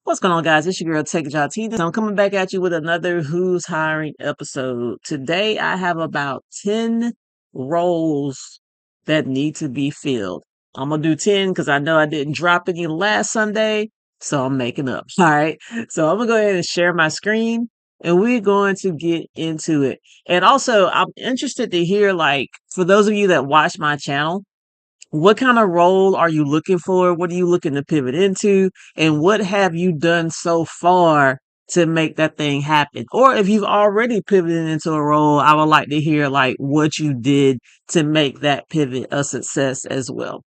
What's going on, guys? It's your girl, Take Job T. I'm coming back at you with another Who's Hiring episode. Today, I have about 10 roles that need to be filled. I'm going to do 10 because I know I didn't drop any last Sunday, so I'm making up. All right. So I'm going to go ahead and share my screen and we're going to get into it. And also, I'm interested to hear, like, for those of you that watch my channel, what kind of role are you looking for? What are you looking to pivot into? And what have you done so far to make that thing happen? Or if you've already pivoted into a role, I would like to hear like what you did to make that pivot a success as well.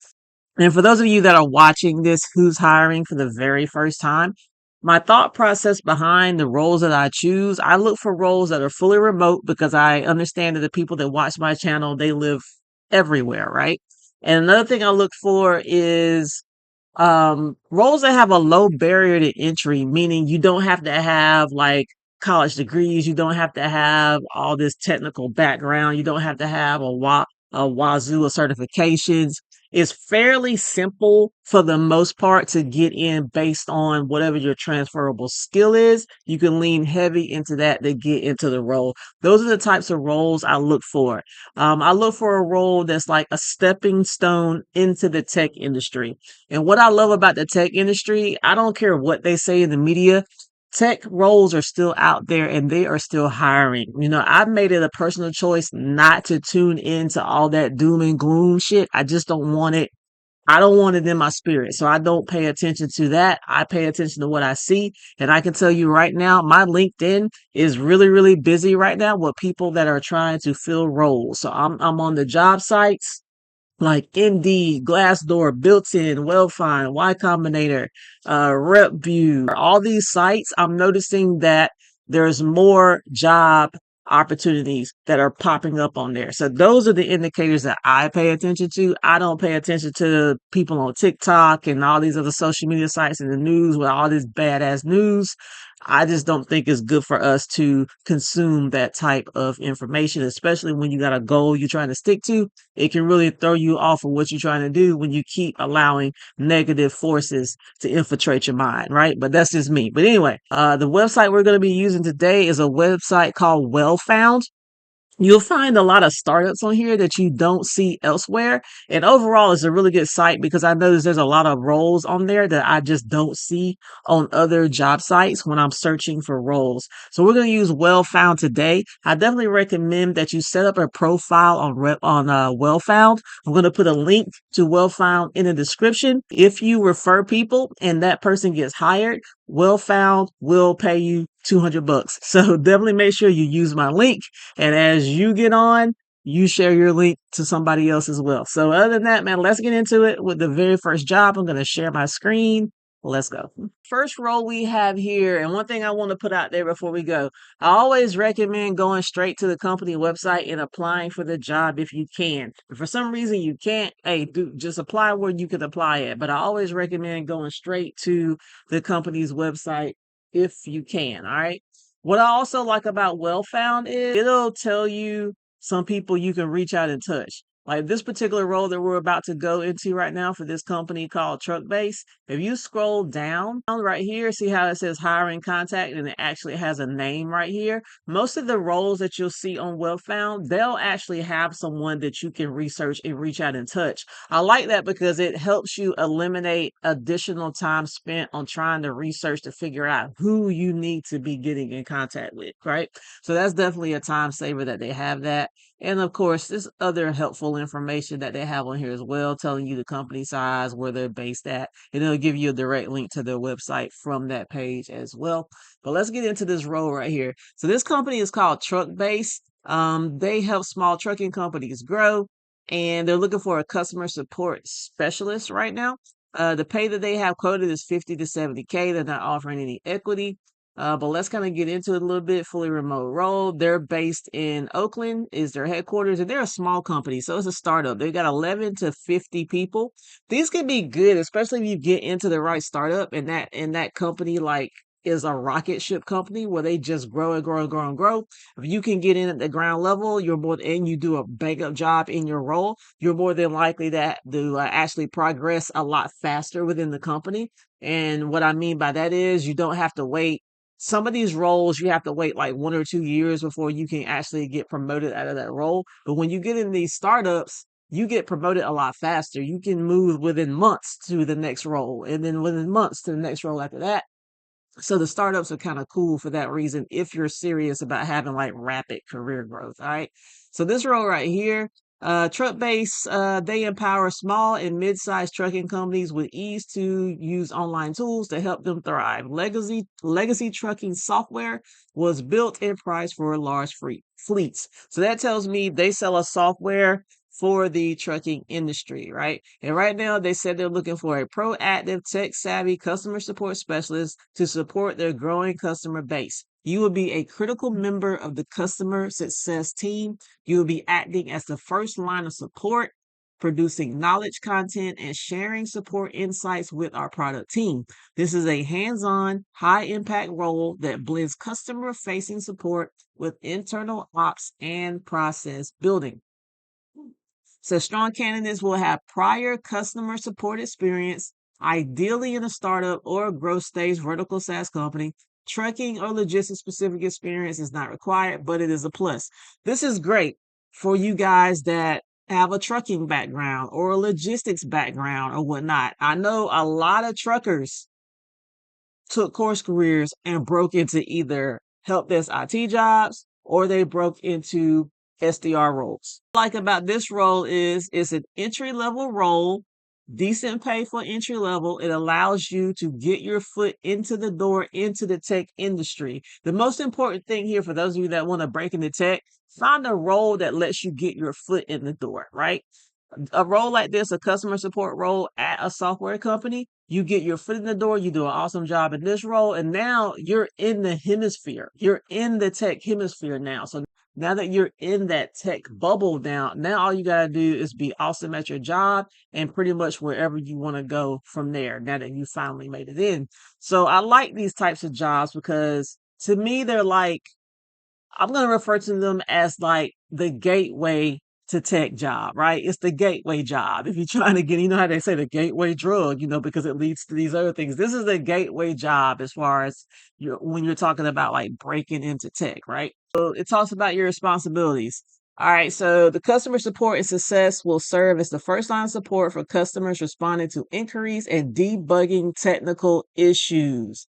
And for those of you that are watching this, who's hiring for the very first time, my thought process behind the roles that I choose, I look for roles that are fully remote because I understand that the people that watch my channel, they live everywhere, right? And another thing I look for is roles that have a low barrier to entry, meaning you don't have to have like college degrees, you don't have to have all this technical background, you don't have to have a wazoo of certifications. It's fairly simple for the most part to get in based on whatever your transferable skill is. You can lean heavy into that to get into the role. Those are the types of roles I look for. I look for a role that's like a stepping stone into the tech industry. And what I love about the tech industry, I don't care what they say in the media. Tech roles are still out there and they are still hiring. I've made it a personal choice not to tune into all that doom and gloom shit. I just don't want it. I don't want it in my spirit. So I don't pay attention to that. I pay attention to what I see. And I can tell you right now, my LinkedIn is really, really busy right now with people that are trying to fill roles. So I'm on the job sites like Indeed, Glassdoor, Built-in, Wellfind, Y Combinator, RepView, all these sites, I'm noticing that there's more job opportunities that are popping up on there. So those are the indicators that I pay attention to. I don't pay attention to people on TikTok and all these other social media sites and the news with all this badass news. I just don't think it's good for us to consume that type of information, especially when you got a goal you're trying to stick to. It can really throw you off of what you're trying to do when you keep allowing negative forces to infiltrate your mind, right? But that's just me. But anyway, the website we're going to be using today is a website called Well Found. You'll find a lot of startups on here that you don't see elsewhere. And overall, it's a really good site because I notice there's a lot of roles on there that I just don't see on other job sites when I'm searching for roles. So we're going to use Well Found today. I definitely recommend that you set up a profile on Well Found. I'm going to put a link to Well Found in the description. If you refer people and that person gets hired, Well Found will pay you $200. So definitely make sure you use my link. And as you get on, you share your link to somebody else as well. So other than that, man, let's get into it with the very first job. I'm going to share my screen. Let's go. First role we have here, and one thing I want to put out there before we go, I always recommend going straight to the company website and applying for the job if you can. If for some reason you can't, hey, just apply where you can apply it. But I always recommend going straight to the company's website if you can. All right. What I also like about Well Found is it'll tell you some people you can reach out and touch. Like this particular role that we're about to go into right now for this company called Truck Base. If you scroll down right here, see how it says hiring contact and it actually has a name right here. Most of the roles that you'll see on Well Found, they'll actually have someone that you can research and reach out and touch. I like that because it helps you eliminate additional time spent on trying to research to figure out who you need to be getting in contact with, right? So that's definitely a time saver that they have that. And of course, there's other helpful information that they have on here as well, telling you the company size, where they're based at, and it'll give you a direct link to their website from that page as well. But let's get into this role right here. So this company is called Truck Base. They help small trucking companies grow, and they're looking for a customer support specialist right now. The pay that they have quoted is 50 to 70K. They're not offering any equity. But let's kind of get into it a little bit. Fully remote role. They're based in Oakland, is their headquarters, and they're a small company, so it's a startup. They've got 11 to 50 people. These can be good, especially if you get into the right startup and that company like is a rocket ship company where they just grow and grow and grow and grow. If you can get in at the ground level, and you do a bang up job in your role, you're more than likely to actually progress a lot faster within the company. And what I mean by that is you don't have to wait. Some of these roles, you have to wait like 1 or 2 years before you can actually get promoted out of that role. But when you get in these startups, you get promoted a lot faster. You can move within months to the next role, and then within months to the next role after that. So the startups are kind of cool for that reason if you're serious about having like rapid career growth. All right. So this role right here, truck base, they empower small and mid-sized trucking companies with ease to use online tools to help them thrive. Legacy trucking software was built and priced for large fleets. So that tells me they sell a software for the trucking industry, right? And right now, they said they're looking for a proactive, tech savvy customer support specialist to support their growing customer base. You will be a critical member of the customer success team. You will be acting as the first line of support, producing knowledge content, and sharing support insights with our product team. This is a hands on, high impact role that blends customer facing support with internal ops and process building. So strong candidates will have prior customer support experience, ideally in a startup or a growth stage vertical SaaS company. Trucking or logistics specific experience is not required, but it is a plus. This is great for you guys that have a trucking background or a logistics background or whatnot. I know a lot of truckers took course careers and broke into either help desk IT jobs or they broke into SDR roles. What I like about this role is it's an entry level role, decent pay for entry level. It allows you to get your foot into the door into the tech industry. The most important thing here for those of you that want to break into tech, find a role that lets you get your foot in the door, right? A role like this, a customer support role at a software company, you get your foot in the door, you do an awesome job in this role, and now you're in the hemisphere. You're in the tech hemisphere now. So now that you're in that tech bubble now all you got to do is be awesome at your job and pretty much wherever you want to go from there now that you finally made it in. So I like these types of jobs because to me, they're like, I'm going to refer to them as like the gateway to tech job, right? It's the gateway job. If you're trying to get, you know how they say the gateway drug, because it leads to these other things. This is the gateway job as far as when you're talking about like breaking into tech, right? So it talks about your responsibilities. All right, so the customer support and success will serve as the first line of support for customers responding to inquiries and debugging technical issues.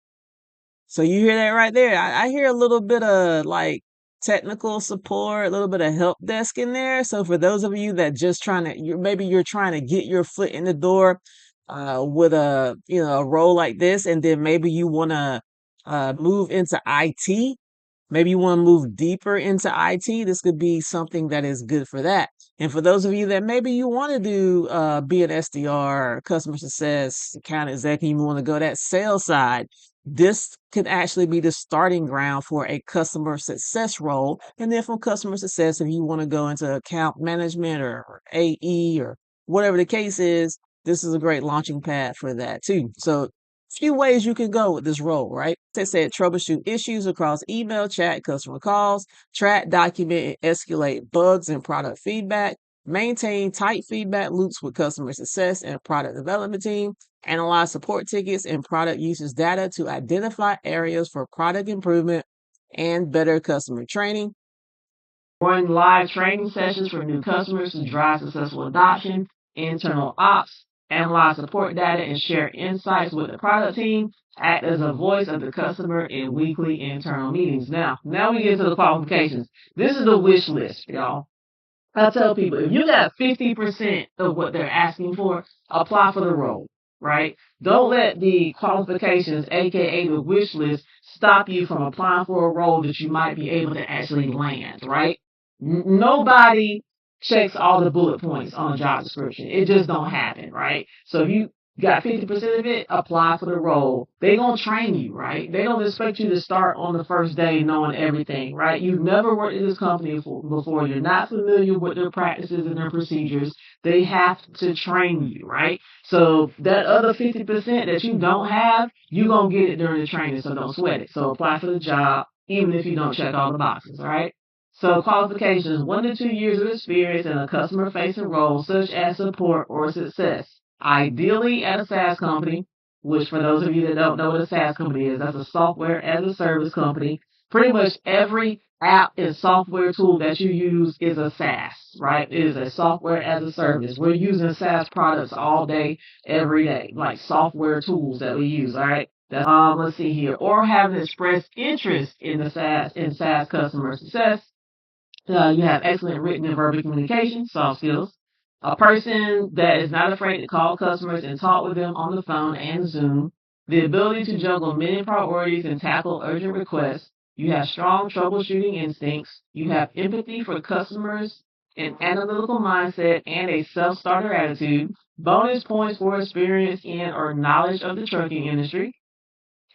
So you hear that right there. I hear a little bit of like technical support, a little bit of help desk in there. So for those of you that just maybe you're trying to get your foot in the door with a role like this, and then maybe you want to move into IT. Maybe you want to move deeper into IT. This could be something that is good for that. And for those of you that maybe you want to do be an SDR, customer success, account executive, you want to go that sales side, this could actually be the starting ground for a customer success role. And then from customer success, if you want to go into account management or AE or whatever the case is, this is a great launching pad for that too. So few ways you can go with this role, right? They said troubleshoot issues across email, chat, customer calls, track, document, and escalate bugs and product feedback, maintain tight feedback loops with customer success and product development team, analyze support tickets and product usage data to identify areas for product improvement and better customer training, run live training sessions for new customers to drive successful adoption, internal ops, analyze support data and share insights with the product team, act as a voice of the customer in weekly internal meetings. Now we get to the qualifications. This is the wish list, y'all. I tell people, if you got 50% of what they're asking for, apply for the role, right? Don't let the qualifications, aka the wish list, stop you from applying for a role that you might be able to actually land, right? Nobody checks all the bullet points on a job description. It just don't happen, right? So if you You got 50% of it, apply for the role. They gonna train you, right? They don't expect you to start on the first day knowing everything, right? You've never worked at this company before. You're not familiar with their practices and their procedures. They have to train you, right? So that other 50% that you don't have, you gonna get it during the training, so don't sweat it. So apply for the job, even if you don't check all the boxes, all right? So qualifications, 1 to 2 years of experience in a customer-facing role, such as support or success. Ideally at a SaaS company, which for those of you that don't know what a SaaS company is, that's a software as a service company. Pretty much every app and software tool that you use is a SaaS, right? It is a software as a service. We're using SaaS products all day, every day, like software tools that we use, all right? Let's see here. Or have expressed interest in SaaS customer success. You have excellent written and verbal communication, soft skills. A person that is not afraid to call customers and talk with them on the phone and Zoom. The ability to juggle many priorities and tackle urgent requests. You have strong troubleshooting instincts. You have empathy for customers, an analytical mindset, and a self-starter attitude. Bonus points for experience in or knowledge of the trucking industry.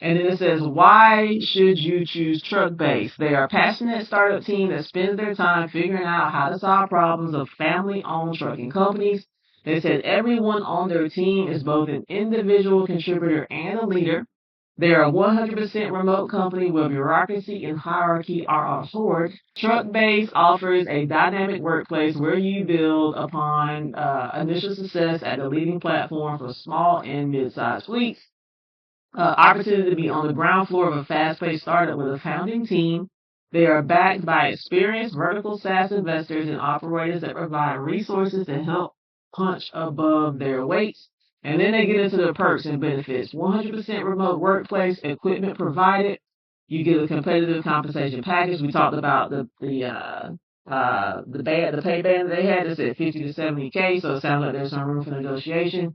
And then it says, why should you choose TruckBase? They are a passionate startup team that spends their time figuring out how to solve problems of family-owned trucking companies. They said everyone on their team is both an individual contributor and a leader. They are a 100% remote company where bureaucracy and hierarchy are abhorred. TruckBase offers a dynamic workplace where you build upon initial success at the leading platform for small and mid-sized fleets. Opportunity to be on the ground floor of a fast-paced startup with a founding team. They are backed by experienced vertical SaaS investors and operators that provide resources to help punch above their weights. And then they get into the perks and benefits. 100% remote workplace, equipment provided. You get a competitive compensation package. We talked about the pay band they had. It said 50 to 70K, so it sounds like there's some room for negotiation.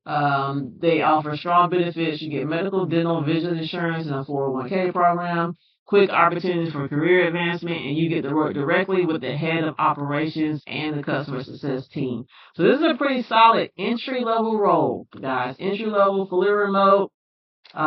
They offer strong benefits. You get medical, dental, vision insurance, and a 401k program. Quick opportunities for career advancement, and you get to work directly with the head of operations and the customer success team. So this is a pretty solid entry-level role, guys. Entry-level, fully remote, 50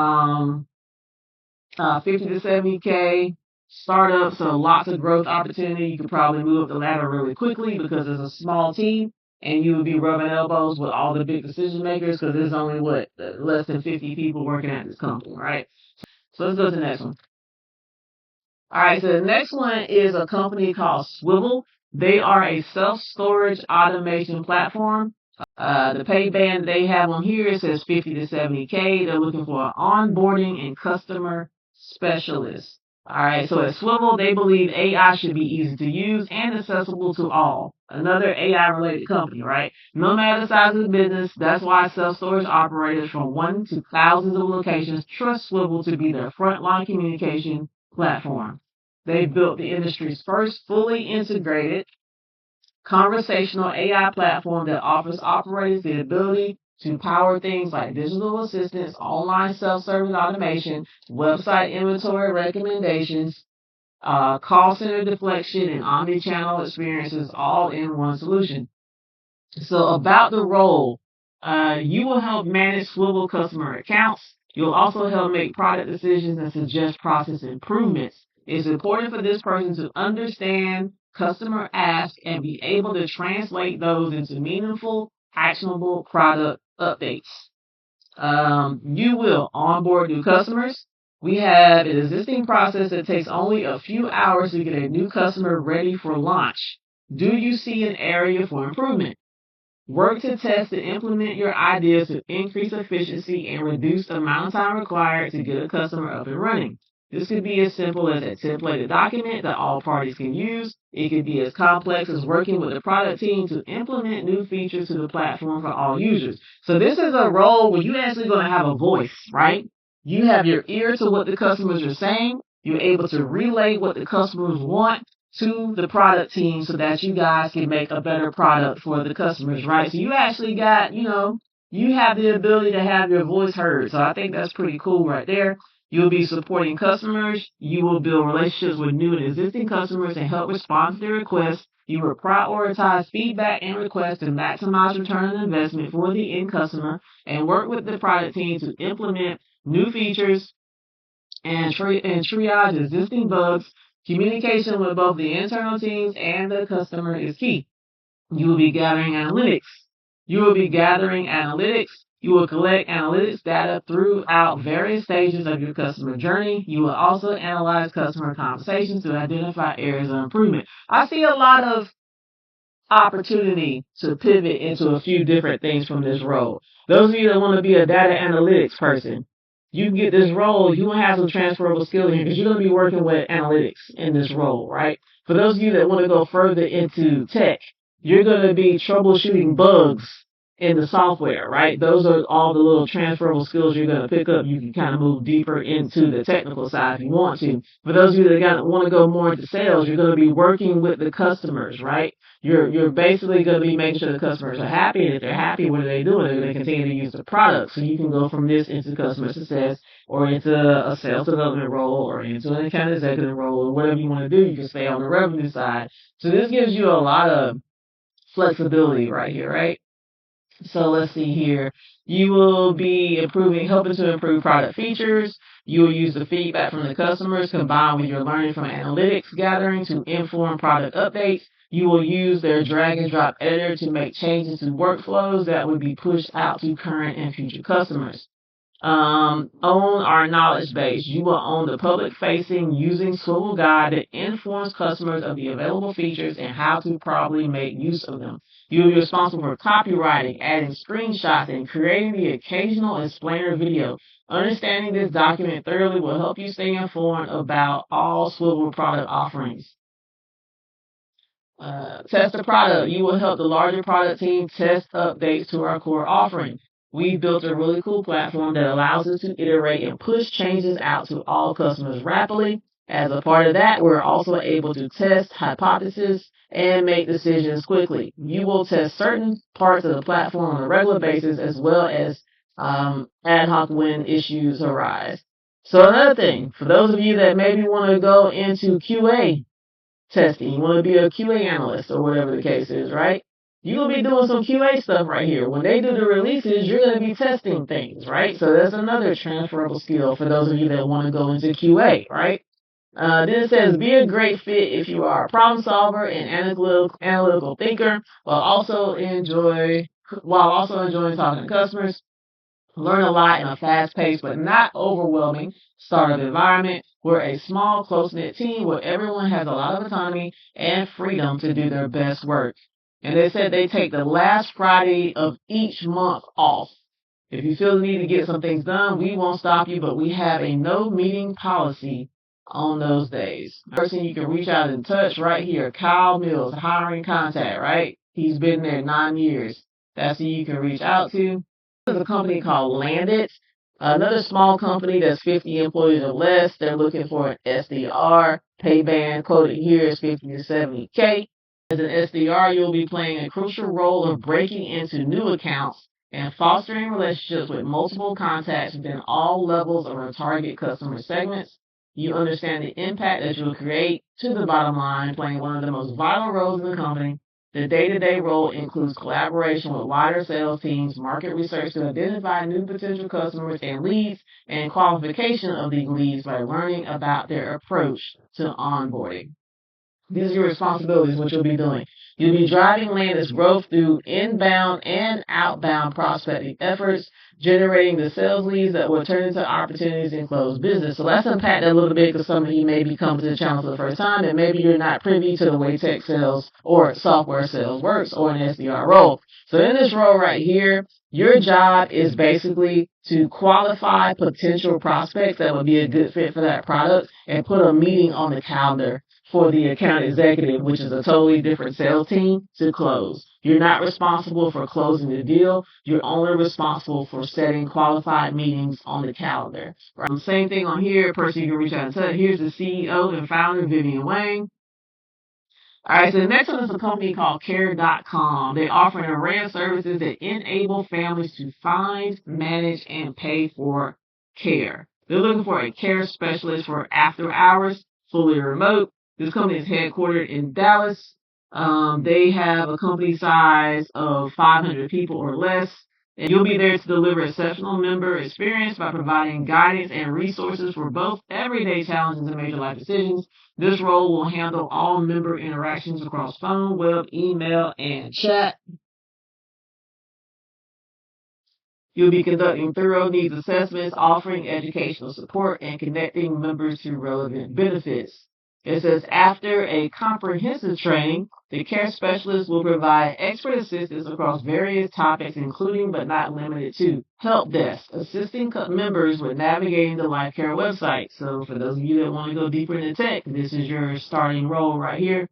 to 70K, startup, so lots of growth opportunity. You could probably move up the ladder really quickly because it's a small team. And you would be rubbing elbows with all the big decision makers because there's only, less than 50 people working at this company, right? So let's go to the next one. All right, so the next one is a company called Swivel. They are a self-storage automation platform. The pay band they have on here says 50 to 70K. They're looking for an onboarding and customer specialist. All right, so at Swivel, they believe AI should be easy to use and accessible to all. Another AI-related company, right? No matter the size of the business, that's why self-storage operators from 1 to thousands of locations trust Swivel to be their frontline communication platform. They built the industry's first fully integrated conversational AI platform that offers operators the ability to power things like digital assistants, online self-service automation, website inventory recommendations, call center deflection, and omni-channel experiences all in one solution. So about the role, you will help manage Swivel customer accounts. You'll also help make product decisions and suggest process improvements. It's important for this person to understand customer asks and be able to translate those into meaningful, actionable product updates. You will onboard new customers. We have an existing process that takes only a few hours to get a new customer ready for launch. Do you see an area for improvement? Work to test and implement your ideas to increase efficiency and reduce the amount of time required to get a customer up and running. This could be as simple as a templated document that all parties can use. It could be as complex as working with the product team to implement new features to the platform for all users. So this is a role where you're actually going to have a voice, right? You have your ear to what the customers are saying. You're able to relay what the customers want to the product team so that you guys can make a better product for the customers, right? So you actually got, you have the ability to have your voice heard. So I think that's pretty cool right there. You'll be supporting customers. You will build relationships with new and existing customers and help respond to their requests. You will prioritize feedback and requests to maximize return on investment for the end customer and work with the product team to implement new features and triage existing bugs. Communication with both the internal teams and the customer is key. You will be gathering analytics. You will be gathering analytics. You will collect analytics data throughout various stages of your customer journey. You will also analyze customer conversations to identify areas of improvement. I see a lot of opportunity to pivot into a few different things from this role. Those of you that want to be a data analytics person, you can get this role. You will have some transferable skills here because you're going to be working with analytics in this role, right? For those of you that want to go further into tech, you're going to be troubleshooting bugs in the software, right? Those are all the little transferable skills you're going to pick up. You can kind of move deeper into the technical side if you want to. For those of you that want to go more into sales, you're going to be working with the customers, right? You're basically going to be making sure the customers are happy, and if they're happy, what are they doing? They're going to continue to use the product. So you can go from this into customer success, or into a sales development role, or into an account executive role, or whatever you want to do. You can stay on the revenue side. So this gives you a lot of flexibility right here, right? So let's see here. You will be helping to improve product features. You will use the feedback from the customers combined with your learning from analytics gathering to inform product updates. You will use their drag and drop editor to make changes to workflows that would be pushed out to current and future customers. Own our knowledge base. You will own the public-facing using Swivel Guide that informs customers of the available features and how to properly make use of them. You will be responsible for copywriting, adding screenshots, and creating the occasional explainer video. Understanding this document thoroughly will help you stay informed about all Swivel product offerings. Test the product. You will help the larger product team test updates to our core offering. We built a really cool platform that allows us to iterate and push changes out to all customers rapidly. As a part of that, we're also able to test hypotheses and make decisions quickly. You will test certain parts of the platform on a regular basis as well as ad hoc when issues arise. So another thing, for those of you that maybe want to go into QA testing, you want to be a QA analyst or whatever the case is, right? You'll be doing some QA stuff right here. When they do the releases, you're going to be testing things, right? So that's another transferable skill for those of you that want to go into QA, right? Then it says, be a great fit if you are a problem solver and analytical thinker, while also enjoying talking to customers. Learn a lot in a fast-paced but not overwhelming startup environment. We're a small, close-knit team where everyone has a lot of autonomy and freedom to do their best work. And they said they take the last Friday of each month off. If you feel the need to get some things done, we won't stop you, but we have a no meeting policy on those days. Person you can reach out and touch right here, Kyle Mills, hiring contact, right? He's been there 9 years. That's who you can reach out to. There's a company called Landit, another small company that's 50 employees or less. They're looking for an SDR. Pay band quoted here is 50 to 70K. As an SDR, you'll be playing a crucial role of breaking into new accounts and fostering relationships with multiple contacts within all levels of our target customer segments. You understand the impact that you'll create to the bottom line, playing one of the most vital roles in the company. The day-to-day role includes collaboration with wider sales teams, market research to identify new potential customers and leads, and qualification of these leads by learning about their approach to onboarding. These are your responsibilities, what you'll be doing. You'll be driving Landit's growth through inbound and outbound prospecting efforts, generating the sales leads that will turn into opportunities and close business. So let's unpack that a little bit because some of you may be coming to the channel for the first time and maybe you're not privy to the way tech sales or software sales works or an SDR role. So in this role right here, your job is basically to qualify potential prospects that would be a good fit for that product and put a meeting on the calendar for the account executive, which is a totally different sales team, to close. You're not responsible for closing the deal. You're only responsible for setting qualified meetings on the calendar. Right? Same thing on here, person you can reach out and touch. Here's the CEO and founder, Vivian Wang. All right, so the next one is a company called Care.com. They offer an array of services that enable families to find, manage, and pay for care. They're looking for a care specialist for after hours, fully remote. This company is headquartered in Dallas. They have a company size of 500 people or less, and you'll be there to deliver exceptional member experience by providing guidance and resources for both everyday challenges and major life decisions. This role will handle all member interactions across phone, web, email, and chat. You'll be conducting thorough needs assessments, offering educational support, and connecting members to relevant benefits. It says after a comprehensive training, the care specialist will provide expert assistance across various topics, including but not limited to help desk, assisting members with navigating the Life Care website. So for those of you that want to go deeper into tech, this is your starting role right here.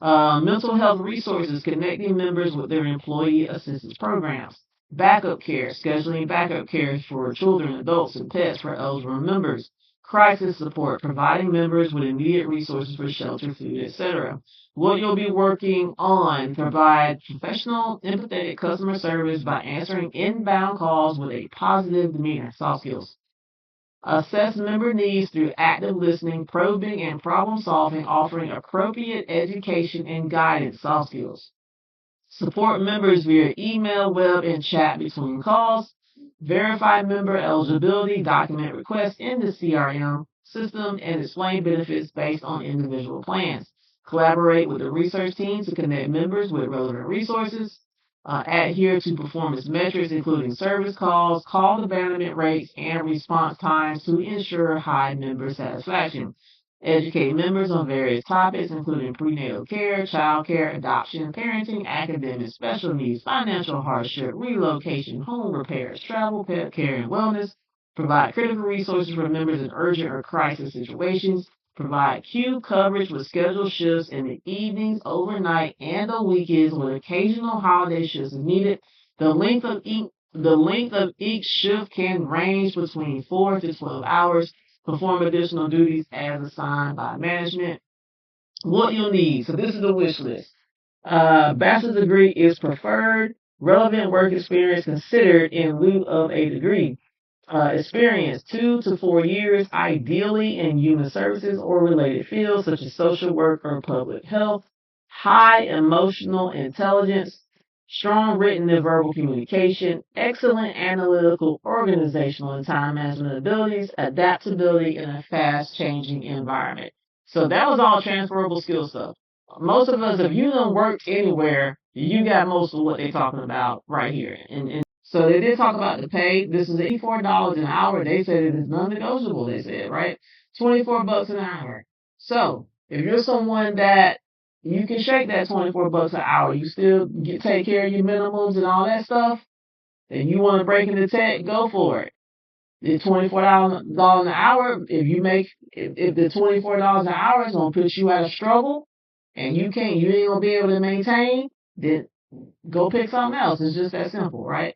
Mental health resources, connecting members with their employee assistance programs. Backup care, scheduling backup care for children, adults, and pets for eligible members. Crisis support, providing members with immediate resources for shelter, food, etc. What you'll be working on, provide professional, empathetic customer service by answering inbound calls with a positive demeanor, soft skills. Assess member needs through active listening, probing, and problem solving, offering appropriate education and guidance, soft skills. Support members via email, web, and chat between calls. Verify member eligibility, document requests in the CRM system, and explain benefits based on individual plans. Collaborate with the research team to connect members with relevant resources. Adhere to performance metrics, including service calls, call abandonment rates, and response times to ensure high member satisfaction. Educate members on various topics, including prenatal care, child care, adoption, parenting, academic special needs, financial hardship, relocation, home repairs, travel, pet care, and wellness. Provide critical resources for members in urgent or crisis situations. Provide queue coverage with scheduled shifts in the evenings, overnight, and on weekends with occasional holiday shifts if needed. The length of each shift can range between 4 to 12 hours. Perform additional duties as assigned by management. What you'll need. So this is the wish list. Bachelor's degree is preferred. Relevant work experience considered in lieu of a degree. Experience 2 to 4 years, ideally in human services or related fields such as social work or public health. High emotional intelligence, strong written and verbal communication, excellent analytical, organizational, and time management abilities, adaptability in a fast changing environment. So that was all transferable skill stuff. Most of us, if you don't work anywhere, you got most of what they're talking about right here. And so they did talk about the pay. This is $84 an hour. They said it is non-negotiable. They said, right? $24 an hour. So if you're someone that you can shake that $24 an hour, you still take care of your minimums and all that stuff, then you want to break into tech, go for it. The $24 an hour, if the $24 an hour is gonna put you at a struggle and you ain't gonna be able to maintain, then go pick something else. It's just that simple, right?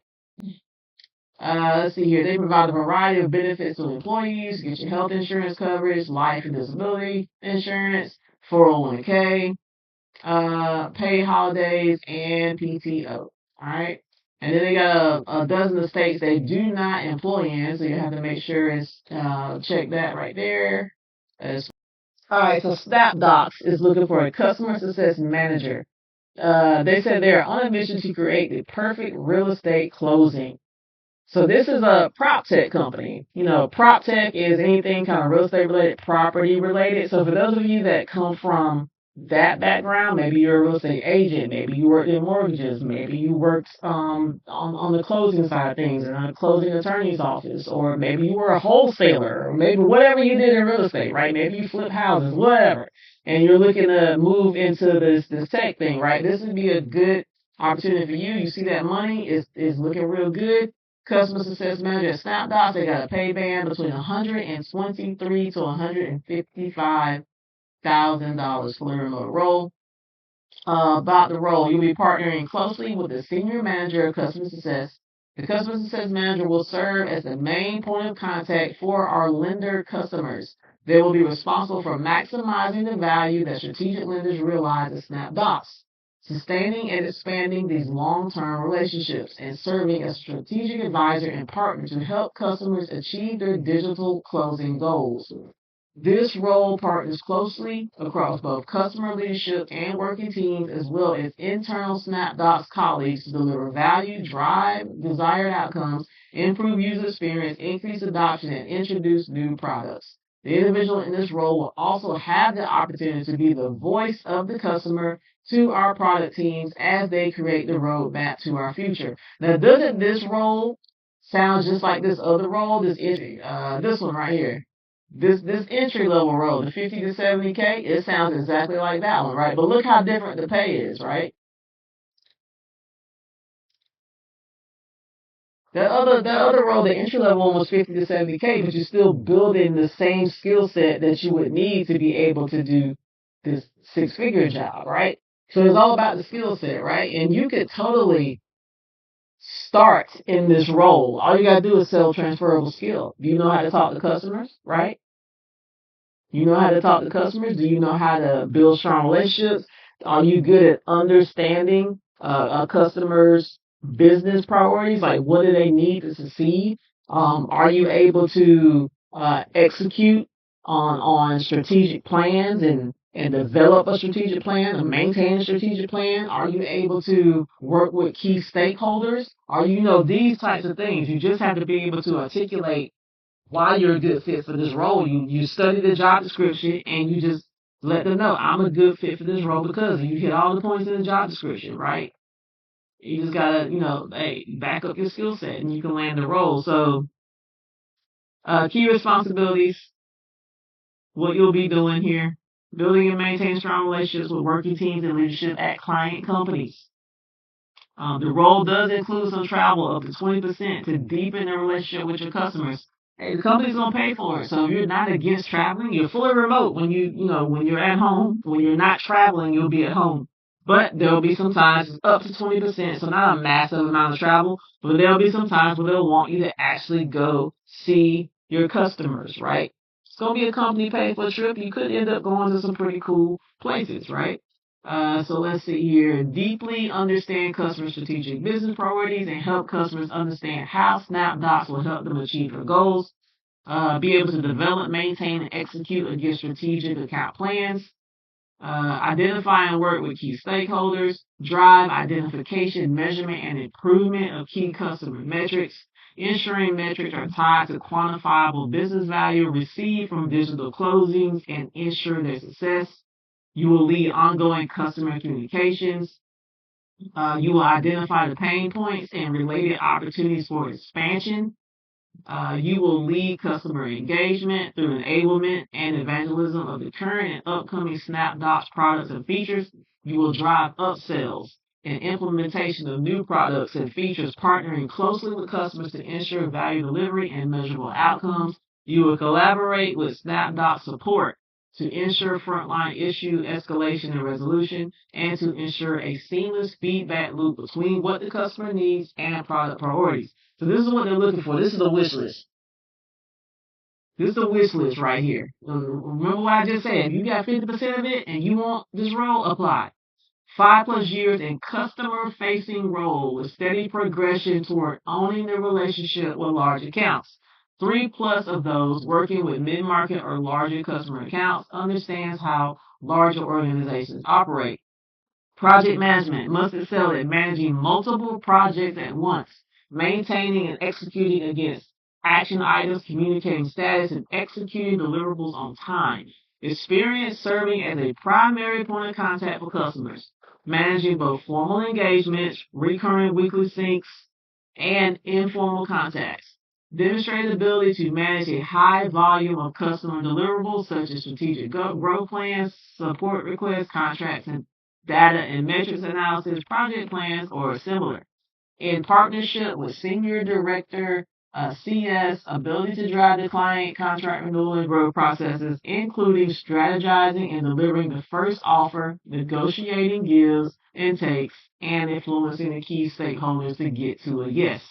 Let's see here. They provide a variety of benefits to employees. Get your health insurance coverage, life and disability insurance, 401k, paid holidays, and PTO. All right. And then they got a dozen of states they do not employ in, so you have to make sure it's check that right there. All right, so SnapDocs is looking for a customer success manager. They said they're on a mission to create the perfect real estate closing. So this is a prop tech company. You know, prop tech is anything kind of real estate related, property related. So for those of you that come from that background, maybe you're a real estate agent, maybe you worked in mortgages, maybe you worked on the closing side of things in a closing attorney's office, or maybe you were a wholesaler, or maybe whatever you did in real estate, right? Maybe you flip houses, whatever. And you're looking to move into this tech thing, right? This would be a good opportunity for you. You see that money is looking real good. Customer success manager at SnapDocs, they got a pay band between $123 to $155,000 for the remote role. About the role, you'll be partnering closely with the senior manager of customer success. The customer success manager will serve as the main point of contact for our lender customers. They will be responsible for maximizing the value that strategic lenders realize at SnapDocs, sustaining and expanding these long-term relationships, and serving as a strategic advisor and partner to help customers achieve their digital closing goals. This role partners closely across both customer leadership and working teams, as well as internal SnapDocs colleagues to deliver value, drive desired outcomes, improve user experience, increase adoption, and introduce new products. The individual in this role will also have the opportunity to be the voice of the customer to our product teams as they create the roadmap to our future. Now, doesn't this role sound just like this other role? This one right here. This entry level role, the 50 to 70K, it sounds exactly like that one, right? But look how different the pay is, right? That other role, the entry level one was 50 to 70K, but you're still building the same skill set that you would need to be able to do this six-figure job, right? So it's all about the skill set, right? And you could totally start in this role. All you gotta do is sell transferable skill. Do you know how to talk to customers, right? You know how to talk to customers? Do you know how to build strong relationships? Are you good at understanding a customer's business priorities? Like, what do they need to succeed? Are you able to execute on strategic plans and develop a strategic plan and maintain a strategic plan? Are you able to work with key stakeholders? Are these types of things? You just have to be able to articulate why you're a good fit for this role. You study the job description and you just let them know I'm a good fit for this role because you hit all the points in the job description, right? You just gotta, hey, back up your skill set and you can land the role. So, key responsibilities, what you'll be doing here, building and maintaining strong relationships with working teams and leadership at client companies. The role does include some travel up to 20% to deepen the relationship with your customers. Hey, the company's gonna pay for it. So if you're not against traveling, you're fully remote when when you're at home. When you're not traveling, you'll be at home. But there'll be some times up to 20%, so not a massive amount of travel, but there'll be some times where they'll want you to actually go see your customers, right? It's gonna be a company paid for a trip. You could end up going to some pretty cool places, right? So let's see here. Deeply understand customer strategic business priorities and help customers understand how SnapDocs will help them achieve their goals. Be able to develop, maintain, and execute against strategic account plans. Identify and work with key stakeholders. Drive identification, measurement, and improvement of key customer metrics. Ensuring metrics are tied to quantifiable business value received from digital closings and ensure their success. You will lead ongoing customer communications. You will identify the pain points and related opportunities for expansion. You will lead customer engagement through enablement and evangelism of the current and upcoming SnapDocs products and features. You will drive upsells and implementation of new products and features, partnering closely with customers to ensure value delivery and measurable outcomes. You will collaborate with SnapDocs support to ensure frontline issue escalation and resolution, and to ensure a seamless feedback loop between what the customer needs and product priorities. So this is what they're looking for. This is the wish list. This is the wish list right here. Remember what I just said. If you got 50% of it and you want this role, apply. 5+ years in customer-facing role with steady progression toward owning the relationship with large accounts. 3+ of those working with mid-market or larger customer accounts understands how larger organizations operate. Project management must excel at managing multiple projects at once, maintaining and executing against action items, communicating status, and executing deliverables on time. Experience serving as a primary point of contact for customers, managing both formal engagements, recurring weekly syncs, and informal contacts. Demonstrate the ability to manage a high volume of customer deliverables such as strategic growth plans, support requests, contracts, and data and metrics analysis, project plans, or similar. In partnership with Senior Director CS, ability to drive the client contract renewal and growth processes, including strategizing and delivering the first offer, negotiating gives and takes, and influencing the key stakeholders to get to a yes.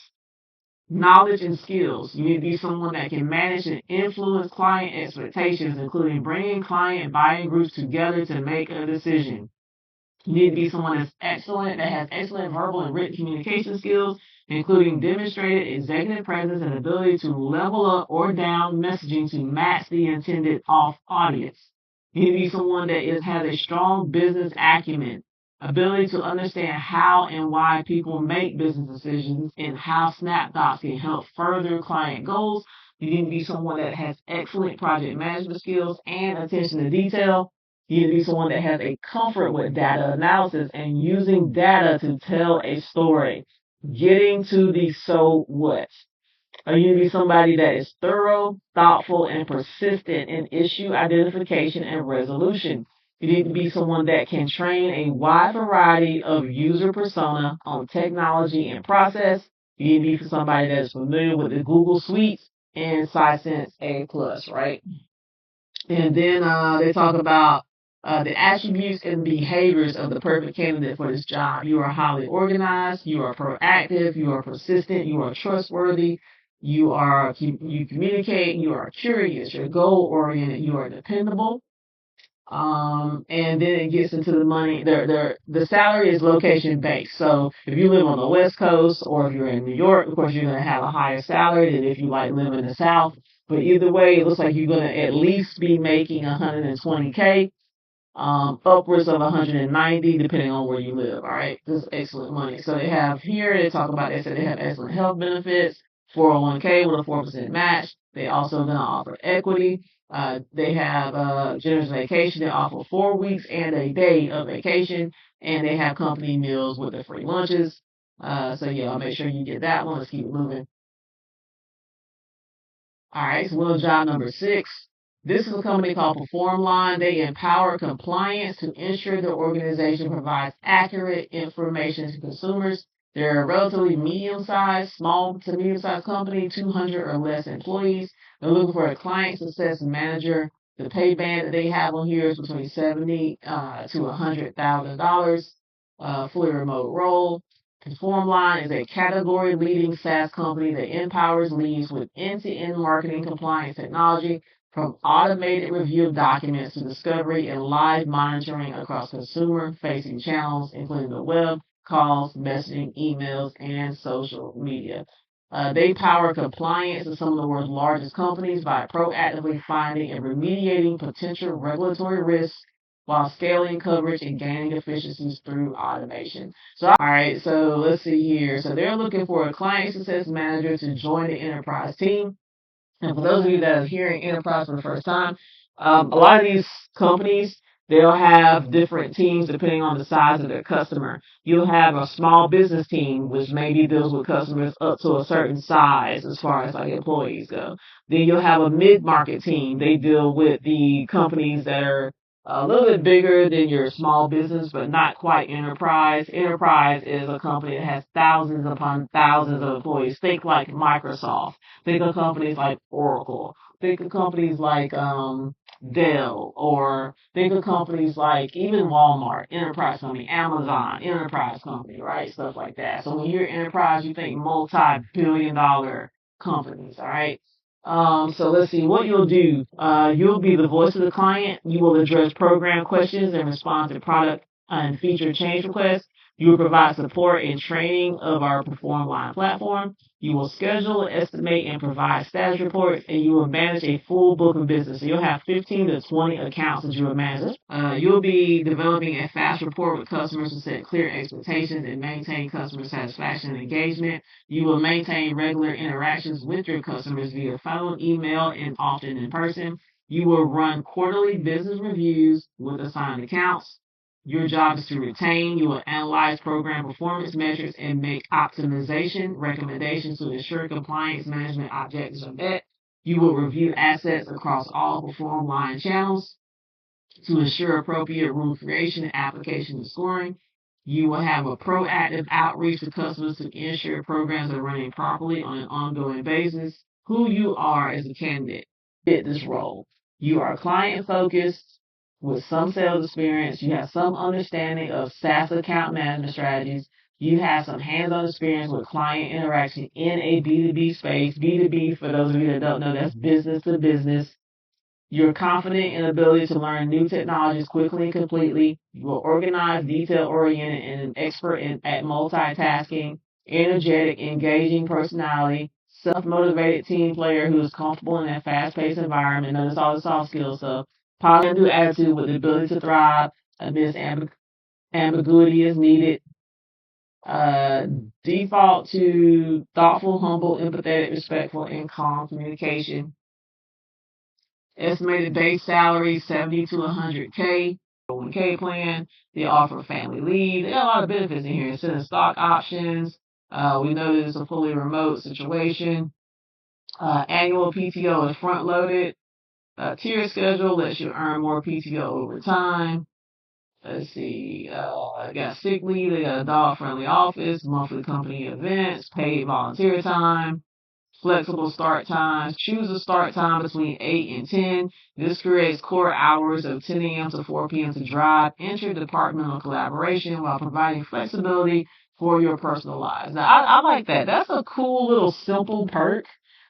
Knowledge and skills. You need to be someone that can manage and influence client expectations, including bringing client and buying groups together to make a decision. You need to be someone that has excellent verbal and written communication skills, including demonstrated executive presence and ability to level up or down messaging to match the intended off audience. You need to be someone that has a strong business acumen, ability to understand how and why people make business decisions and how snapshots can help further client goals. You need to be someone that has excellent project management skills and attention to detail. You need to be someone that has a comfort with data analysis and using data to tell a story, getting to the so what. You need to be somebody that is thorough, thoughtful, and persistent in issue identification and resolution. You need to be someone that can train a wide variety of user persona on technology and process. You need to be somebody that is familiar with the Google Suites and Sisense A+, right? And then they talk about the attributes and behaviors of the perfect candidate for this job. You are highly organized, you are proactive, you are persistent, you are trustworthy, you communicate, you are curious, you're goal oriented, you are dependable. And then it gets into the money. The salary is location based. So if you live on the West Coast or if you're in New York, of course you're going to have a higher salary than if you live in the South. But either way, it looks like you're going to at least be making 120K, upwards of 190, depending on where you live. All right, this is excellent money. So they have here. They said they have excellent health benefits, 401K with a 4% match. They also going to offer equity. They have generous vacation. They offer 4 weeks and a day of vacation, and they have company meals with the free lunches. So yeah, I'll make sure you get that one. Let's keep moving. All right, so we're job number 6. This is a company called PerformLine. They empower compliance to ensure their organization provides accurate information to consumers. They're a relatively small to medium-sized company, 200 or less employees. They're looking for a client success manager. The pay band that they have on here is between $70,000 to $100,000. Fully remote role. PerformLine is a category-leading SaaS company that empowers leads with end-to-end marketing compliance technology, from automated review of documents to discovery and live monitoring across consumer-facing channels, including the web, calls, messaging, emails, and social media. They power compliance of some of the world's largest companies by proactively finding and remediating potential regulatory risks while scaling coverage and gaining efficiencies through automation. So, all right, so let's see here. So they're looking for a client success manager to join the enterprise team. And for those of you that are hearing enterprise for the first time, a lot of these companies, they'll have different teams depending on the size of their customer. You'll have a small business team, which maybe deals with customers up to a certain size as far as like employees go. Then you'll have a mid-market team. They deal with the companies that are a little bit bigger than your small business, but not quite enterprise. Enterprise is a company that has thousands upon thousands of employees. Think like Microsoft. Think of companies like Oracle. Think of companies like Dell, or think of companies like even Walmart, enterprise company, Amazon, enterprise company, right? Stuff like that. So when you hear enterprise, you think multi-billion-dollar companies, all right? So let's see what you'll do. You'll be the voice of the client. You will address program questions and respond to product and feature change requests. You will provide support and training of our PerformLine platform. You will schedule, estimate, and provide status reports, and you will manage a full book of business. So you'll have 15 to 20 accounts that you will manage. You'll be developing a fast rapport with customers to set clear expectations and maintain customer satisfaction and engagement. You will maintain regular interactions with your customers via phone, email, and often in person. You will run quarterly business reviews with assigned accounts. Your job is to retain. You will analyze program performance metrics and make optimization recommendations to ensure compliance management objectives are met. You will review assets across all PerformLine channels to ensure appropriate rule creation and application and scoring. You will have a proactive outreach to customers to ensure programs are running properly on an ongoing basis. Who you are as a candidate fit this role. You are client focused with some sales experience. You have some understanding of SaaS account management strategies. You have some hands-on experience with client interaction in a B2B space. B2B, for those of you that don't know, that's business to business. You're confident in ability to learn new technologies quickly and completely. You are organized, detail-oriented, and an expert at multitasking. Energetic, engaging personality. Self-motivated team player who is comfortable in a fast-paced environment. Notice all the soft skills. So positive attitude with the ability to thrive amidst ambiguity is needed. Uh, Default to thoughtful, humble, empathetic, respectful, and calm communication. Estimated base salary 70 to 100K. 401K plan. They offer family leave. They got a lot of benefits in here. Instead of stock options. We know that it's a fully remote situation. Annual PTO is front loaded. Tier schedule lets you earn more PTO over time. Let's see. I got sick leave. They got a dog-friendly office, monthly company events, paid volunteer time, flexible start times. Choose a start time between 8 and 10. This creates core hours of 10 a.m. to 4 p.m. to drive interdepartmental collaboration while providing flexibility for your personal lives. Now, I like that. That's a cool little simple perk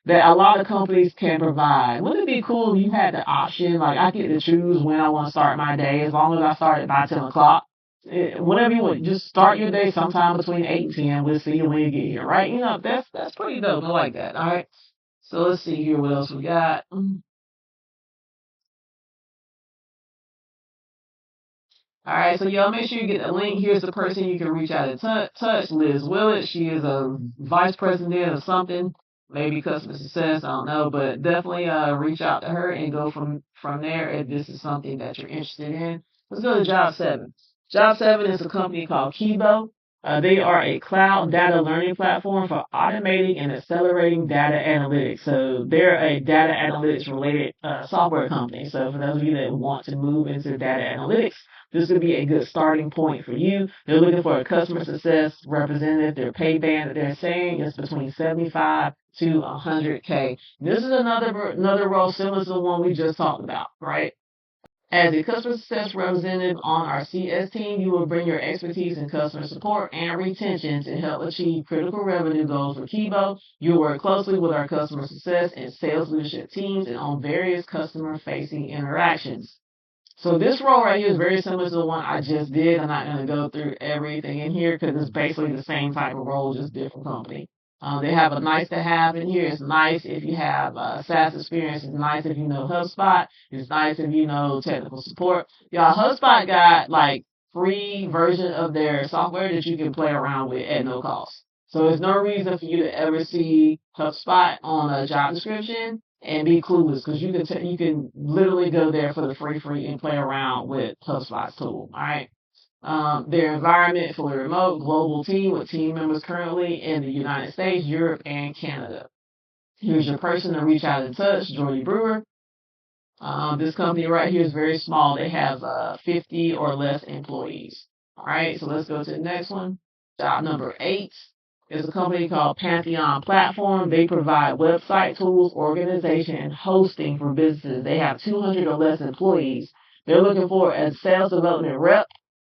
that a lot of companies can provide. Wouldn't it be cool if you had the option, like I get to choose when I want to start my day, as long as I start it by 10 o'clock? Whatever you want, just start your day sometime between 8 and 10. We'll see you when you get here, right? You know, that's pretty dope. I like that. All right. So let's see here what else we got. All right, so y'all make sure you get the link. Here's the person you can reach out and touch, Liz Willett. She is a vice president of something, maybe customer success, I don't know, but definitely reach out to her and go from there if this is something that you're interested in. Let's go to Job 7. Job 7 is a company called Kibo. They are a cloud data learning platform for automating and accelerating data analytics. So they're a data analytics related software company. So for those of you that want to move into data analytics, this would be a good starting point for you. They're looking for a customer success representative. Their pay band that they're saying is between 75 to 100K. This is another role similar to the one we just talked about, right? As a customer success representative on our CS team, you will bring your expertise in customer support and retention to help achieve critical revenue goals for Kibo. You'll work closely with our customer success and sales leadership teams and on various customer-facing interactions. So this role right here is very similar to the one I just did. I'm not going to go through everything in here because it's basically the same type of role, just different company. They have a nice to have in here. It's nice if you have SaaS experience. It's nice if you know HubSpot. It's nice if you know technical support. Y'all, HubSpot got like free version of their software that you can play around with at no cost. So there's no reason for you to ever see HubSpot on a job description and be clueless, because you can literally go there for the free and play around with HubSpot's tool. All right. Their environment fully remote, global team with team members currently in the United States, Europe, and Canada. Here's your person to reach out and touch, Jordy Brewer. This company right here is very small. They have 50 or less employees. All right, so let's go to the next one. Job number 8 is a company called Pantheon Platform. They provide website tools, organization, and hosting for businesses. They have 200 or less employees. They're looking for a sales development rep.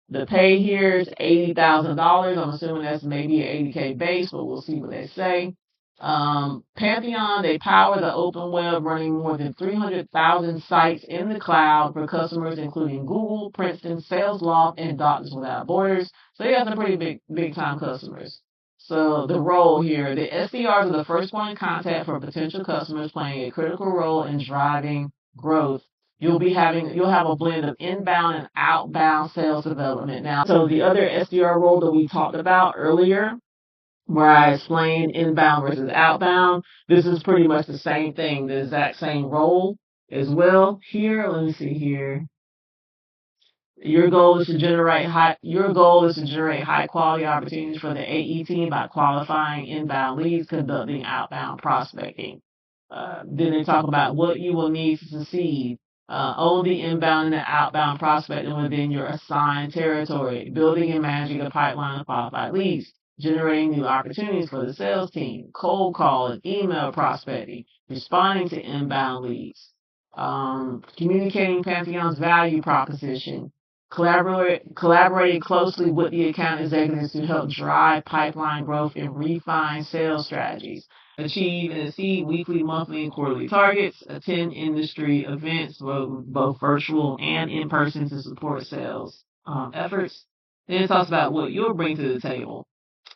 The pay here is $80,000. I'm assuming that's maybe an 80K base, but we'll see what they say. Pantheon, they power the open web, running more than 300,000 sites in the cloud for customers, including Google, Princeton, SalesLoft, and Doctors Without Borders. So they have some pretty big time customers. So the role here, the SDRs are the first point of contact for potential customers, playing a critical role in driving growth. You'll have a blend of inbound and outbound sales development. Now, so the other SDR role that we talked about earlier, where I explained inbound versus outbound, this is pretty much the same thing, the exact same role as well. Here, let me see here. Your goal is to generate high quality opportunities for the AE team by qualifying inbound leads, conducting outbound prospecting. Then they talk about what you will need to succeed. Own the inbound and outbound prospecting within your assigned territory, building and managing a pipeline of qualified leads, generating new opportunities for the sales team, cold call and email prospecting, responding to inbound leads, communicating Pantheon's value proposition, collaborating closely with the account executives to help drive pipeline growth and refine sales strategies. Achieve and exceed weekly, monthly, and quarterly targets. Attend industry events, both virtual and in person, to support sales efforts. Then it talks about what you'll bring to the table.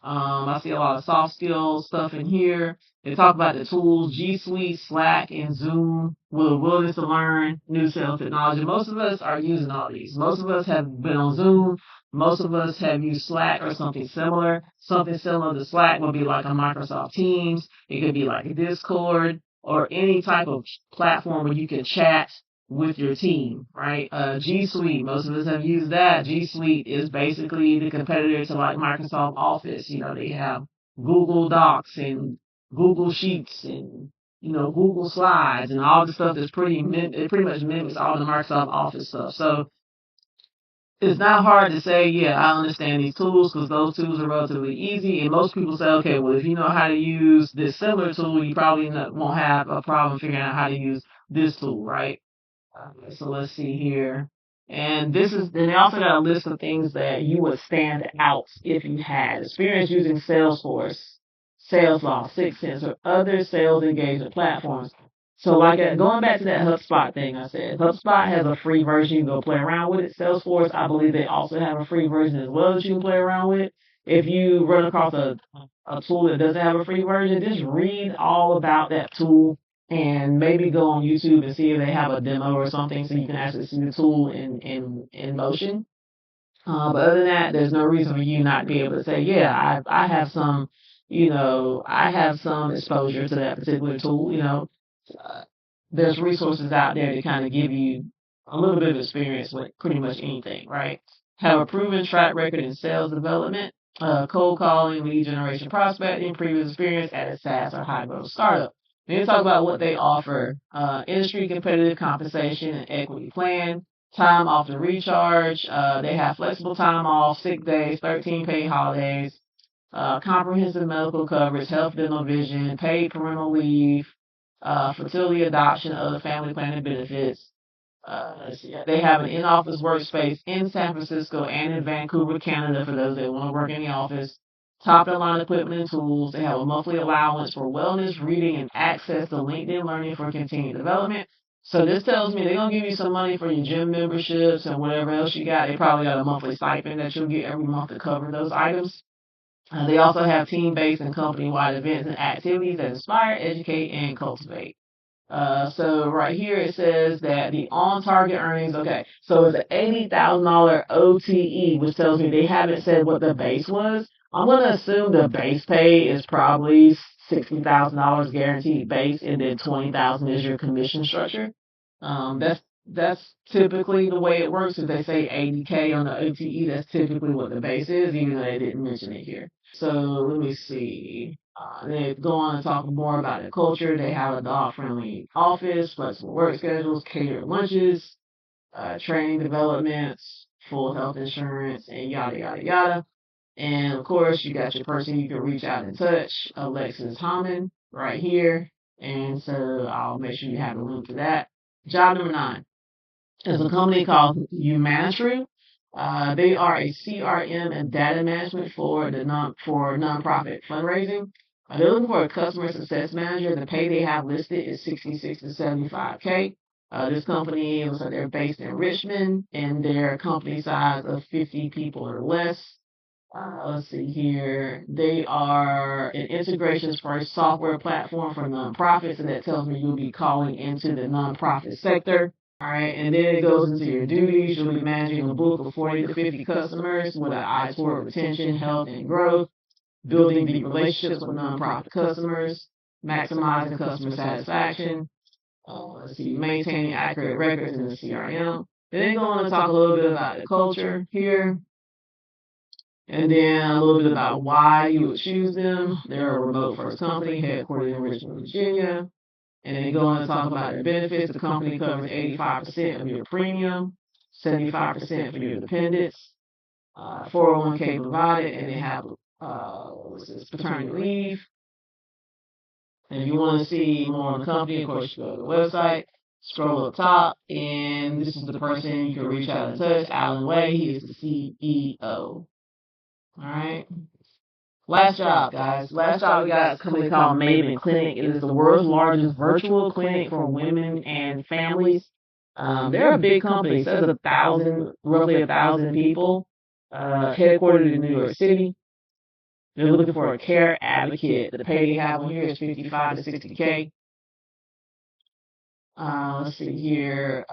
I see a lot of soft skills stuff in here. They talk about the tools, G Suite, Slack, and Zoom, with a willingness to learn new sales technology. Most of us are using all these. Most of us have been on Zoom. Most of us have used Slack or something similar. Something similar to Slack would be like a Microsoft Teams. It could be like a Discord or any type of platform where you can chat with your team, right? G Suite, most of us have used that. G Suite is basically the competitor to like Microsoft Office. You know, they have Google Docs and Google Sheets and Google Slides and all the stuff that's it pretty much mimics all the Microsoft Office stuff. So it's not hard to say, yeah, I understand these tools because those tools are relatively easy. And most people say, okay, well, if you know how to use this similar tool, you probably won't have a problem figuring out how to use this tool, right? So let's see here. And then they also got a list of things that you would stand out if you had experience using Salesforce, Salesloft, 6sense, or other sales engagement platforms. So like going back to that HubSpot thing I said, HubSpot has a free version. You can go play around with it. Salesforce, I believe they also have a free version as well that you can play around with. If you run across a tool that doesn't have a free version, just read all about that tool and maybe go on YouTube and see if they have a demo or something so you can actually see the tool in motion. But other than that, there's no reason for you not to be able to say, yeah, I have some, I have some exposure to that particular tool. There's resources out there to kind of give you a little bit of experience with pretty much anything, right? Have a proven track record in sales development, cold calling, lead generation, prospecting, previous experience at a SaaS or high growth startup. Then you talk about what they offer: industry competitive compensation and equity plan, time off to recharge. They have flexible time off, sick days, 13 paid holidays, comprehensive medical coverage, health, dental, vision, paid parental leave, fertility, adoption, other family planning benefits. They have an in-office workspace in San Francisco and in Vancouver, Canada, for those that want to work in the office. Top-of-the-line equipment and tools. They have a monthly allowance for wellness, reading, and access to LinkedIn Learning for continued development. So this tells me they're going to give you some money for your gym memberships and whatever else you got. They probably got a monthly stipend that you'll get every month to cover those items. They also have team-based and company-wide events and activities that inspire, educate, and cultivate. So right here it says that the on-target earnings, okay, so it's an $80,000 OTE, which tells me they haven't said what the base was. I'm going to assume the base pay is probably $60,000 guaranteed base, and then $20,000 is your commission structure. That's typically the way it works. If they say 80K on the OTE, that's typically what the base is, even though they didn't mention it here. So let me see. They go on and talk more about the culture. They have a dog-friendly office, flexible work schedules, catered lunches, training developments, full health insurance, and yada, yada, yada. And of course, you got your person you can reach out and touch, Alexis Hammond, right here. And so I'll make sure you have a link to that. Job number 9 is a company called Humanitru. They are a CRM and data management for nonprofit fundraising. They're looking for a customer success manager. The pay they have listed is 66 to 75K. This company looks like they're based in Richmond, and their company size of 50 people or less. Let's see here. They are an integrations first software platform for nonprofits, and that tells me you'll be calling into the nonprofit sector. All right, and then it goes into your duties. You'll be managing a book of 40 to 50 customers with an eye toward retention, health, and growth, building deep relationships with nonprofit customers, maximizing customer satisfaction. Let's see, maintaining accurate records in the CRM. Then go on to talk a little bit about the culture here. And then a little bit about why you would choose them. They're a remote first company headquartered in Richmond, Virginia. And then go on to talk about their benefits. The company covers 85% of your premium, 75% for your dependents, 401k provided, and they have paternity leave. And if you want to see more on the company, of course, you go to the website, scroll up top, and this is the person you can reach out and touch, Alan Way. He is the CEO. All right. Last job, guys. Last job we got a company called Maven Clinic. It is the world's largest virtual clinic for women and families. They're a big company. It says roughly 1,000 people, headquartered in New York City. They're looking for a care advocate. The pay they have on here is 55 to 60K. Let's see here.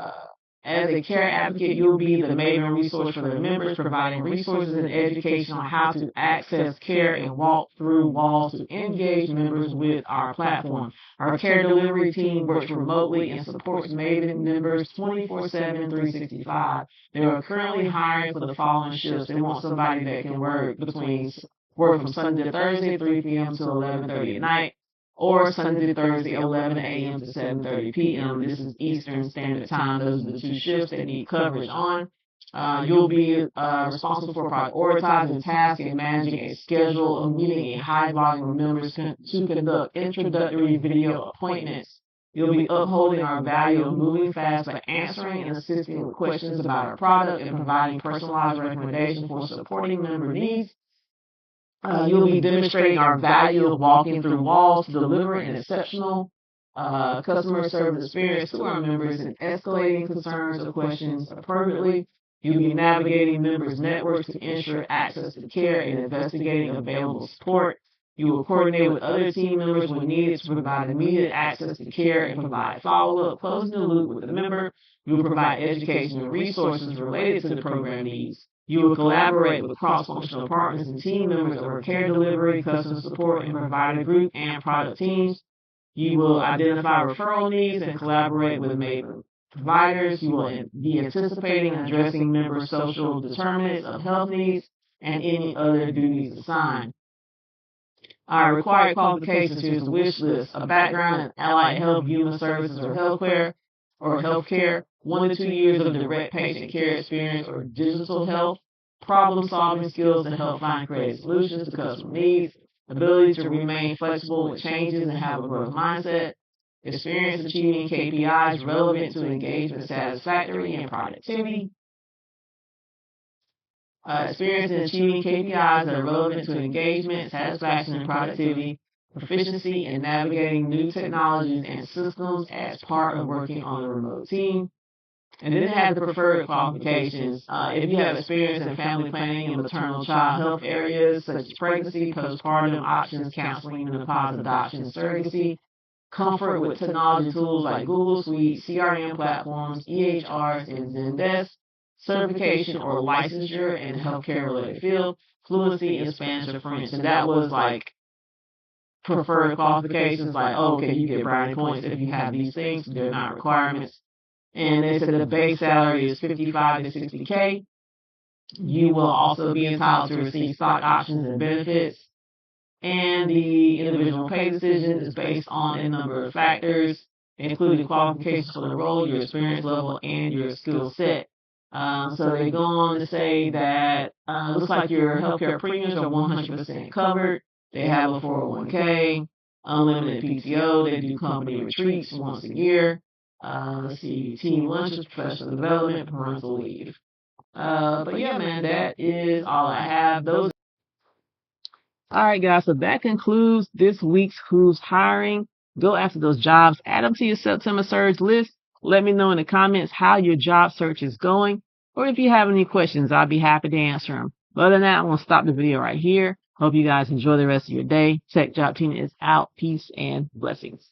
As a care advocate, you'll be the Maven resource for their members, providing resources and education on how to access care and walk through walls to engage members with our platform. Our care delivery team works remotely and supports Maven members 24/7, 365. They are currently hiring for the following shifts. They want somebody that can work from Sunday to Thursday, 3 p.m. to 11:30 at night, or Sunday to Thursday, 11 a.m. to 7:30 p.m. This is Eastern Standard Time. Those are the two shifts that need coverage on. You'll be responsible for prioritizing tasks and managing a schedule of meeting a high volume of members to conduct introductory video appointments. You'll be upholding our value of moving fast by answering and assisting with questions about our product and providing personalized recommendations for supporting member needs. You'll be demonstrating our value of walking through walls to deliver an exceptional customer service experience to our members and escalating concerns or questions appropriately. You'll be navigating members' networks to ensure access to care and investigating available support. You will coordinate with other team members when needed to provide immediate access to care and provide follow-up, closing the loop with the member. You will provide education and resources related to the program needs. You will collaborate with cross-functional partners and team members over care delivery, customer support, and provider group and product teams. You will identify referral needs and collaborate with Maven providers. You will be anticipating and addressing member social determinants of health needs and any other duties assigned. Our required qualifications, here's the wish list: a background in allied health, human services, or healthcare, 1 to 2 years of direct patient care experience or digital health, problem-solving skills to help find creative solutions to customer needs, ability to remain flexible with changes and have a growth mindset, experience achieving KPIs relevant to engagement, satisfactory, and productivity, experience in achieving KPIs that are relevant to engagement, satisfaction, and productivity, proficiency in navigating new technologies and systems as part of working on a remote team. And then it has the preferred qualifications. If you have experience in family planning and maternal child health areas such as pregnancy, postpartum options, counseling, menopause, adoption, surrogacy, comfort with technology tools like Google Suite, CRM platforms, EHRs, and Zendesk, certification or licensure in healthcare-related field, fluency in Spanish or French. And that was like preferred qualifications, like, oh, okay, you get brownie points if you have these things. They're not requirements. And they said the base salary is 55 to 60K. You will also be entitled to receive stock options and benefits. And the individual pay decision is based on a number of factors, including qualifications for the role, your experience level, and your skill set. So they go on to say that it looks like your healthcare premiums are 100% covered. They have a 401k, unlimited PTO. They do company retreats once a year. Let's see, team lunches, professional development, parental leave. But yeah, man, that is all I have. All right, guys, so that concludes this week's Who's Hiring. Go after those jobs, add them to your September Surge list. Let me know in the comments how your job search is going, or if you have any questions, I'll be happy to answer them. But other than that, I'm going to stop the video right here. Hope you guys enjoy the rest of your day. Tech Job Tina is out. Peace and blessings.